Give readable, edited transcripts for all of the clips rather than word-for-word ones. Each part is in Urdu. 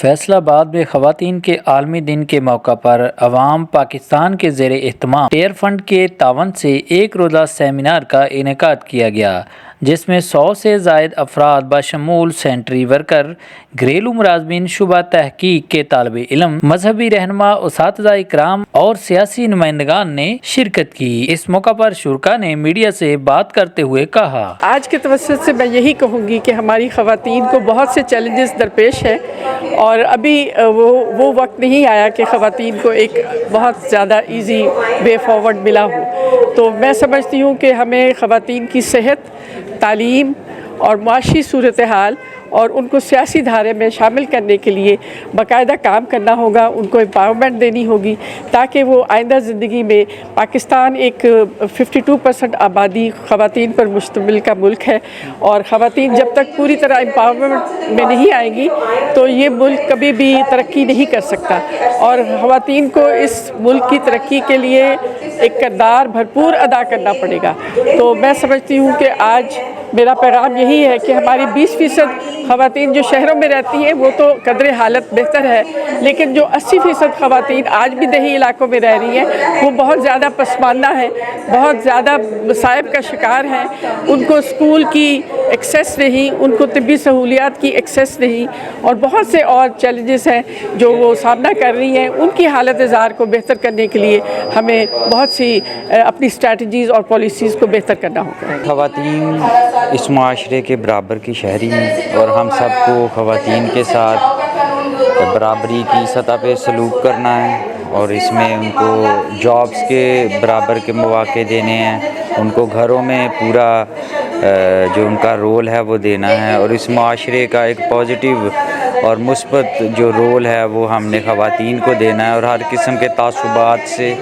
فیصل آباد میں خواتین کے عالمی دن کے موقع پر عوام پاکستان کے زیر اہتمام ٹیئر فنڈ کے تعاون سے ایک روزہ سیمینار کا انعقاد کیا گیا، جس میں 100 سے زائد افراد بشمول سینٹری ورکر، گھریلو ملازمین، شعبہ تحقیق کے طالب علم، مذہبی رہنما، اساتذہ اکرام اور سیاسی نمائندگان نے شرکت کی۔ اس موقع پر شرکاء نے میڈیا سے بات کرتے ہوئے کہا، آج کے توسط سے میں یہی کہوں گی کہ ہماری خواتین کو بہت سے چیلنجز درپیش ہیں اور ابھی وہ وقت نہیں آیا کہ خواتین کو ایک بہت زیادہ ایزی وے فارورڈ ملا ہو۔ تو میں سمجھتی ہوں کہ ہمیں خواتین کی صحت، تعلیم اور معاشی صورتحال اور ان کو سیاسی دھارے میں شامل کرنے کے لیے باقاعدہ کام کرنا ہوگا، ان کو امپاورمنٹ دینی ہوگی تاکہ وہ آئندہ زندگی میں پاکستان ایک 52% آبادی خواتین پر مشتمل کا ملک ہے، اور خواتین جب تک پوری طرح امپاورمنٹ میں نہیں آئیں گی تو یہ ملک کبھی بھی ترقی نہیں کر سکتا، اور خواتین کو اس ملک کی ترقی کے لیے ایک کردار بھرپور ادا کرنا پڑے گا۔ تو میں سمجھتی ہوں کہ آج میرا پیغام یہی ہے کہ ہماری 20% خواتین جو شہروں میں رہتی ہیں وہ تو قدر حالت بہتر ہے، لیکن جو 80% خواتین آج بھی دیہی علاقوں میں رہ رہی ہیں وہ بہت زیادہ پسماندہ ہیں، بہت زیادہ مصائب کا شکار ہیں۔ ان کو اسکول کی ایکسیس نہیں، ان کو طبی سہولیات کی ایکسیس نہیں، اور بہت سے اور چیلنجز ہیں جو وہ سامنا کر رہی ہیں۔ ان کی حالت زار کو بہتر کرنے کے لیے ہمیں بہت سی اپنی اسٹریٹجیز اور پالیسیز کو بہتر کرنا ہوگا۔ خواتین اس معاشرے کے برابر کی شہری ہیں اور ہم سب کو خواتین کے ساتھ برابری کی سطح پہ سلوک کرنا ہے، اور اس میں ان کو جابس کے برابر کے مواقع دینے ہیں، ان کو گھروں میں پورا جو ان کا رول ہے وہ دینا ہے، اور اس معاشرے کا ایک پازیٹیو اور مثبت جو رول ہے وہ ہم نے خواتین کو دینا ہے، اور ہر قسم کے تعصبات سے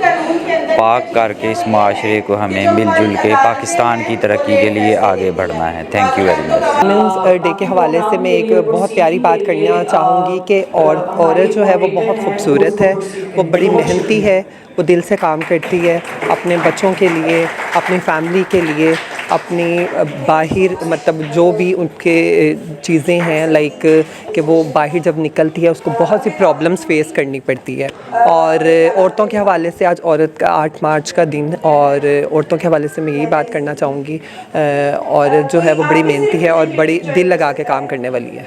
پاک کر کے اس معاشرے کو ہمیں مل جل کے پاکستان کی ترقی کے لیے آگے بڑھنا ہے۔ Thank you very much. Women's day کے حوالے سے میں ایک بہت پیاری بات کرنا چاہوں گی کہ عورت جو ہے وہ بہت خوبصورت ہے، وہ بڑی محنتی ہے، وہ دل سے کام کرتی ہے اپنے بچوں کے لیے، اپنی فیملی کے لیے، اپنی باہر مطلب جو بھی ان کے چیزیں ہیں لائک کہ وہ باہر جب نکلتی ہے اس کو بہت سی پرابلمس فیس کرنی پڑتی ہے۔ اور عورتوں کے حوالے سے آج عورت کا 8 مارچ کا دن، اور عورتوں کے حوالے سے میں یہی بات کرنا چاہوں گی، عورت جو ہے وہ بڑی محنتی ہے اور بڑی دل لگا کے کام کرنے والی ہے۔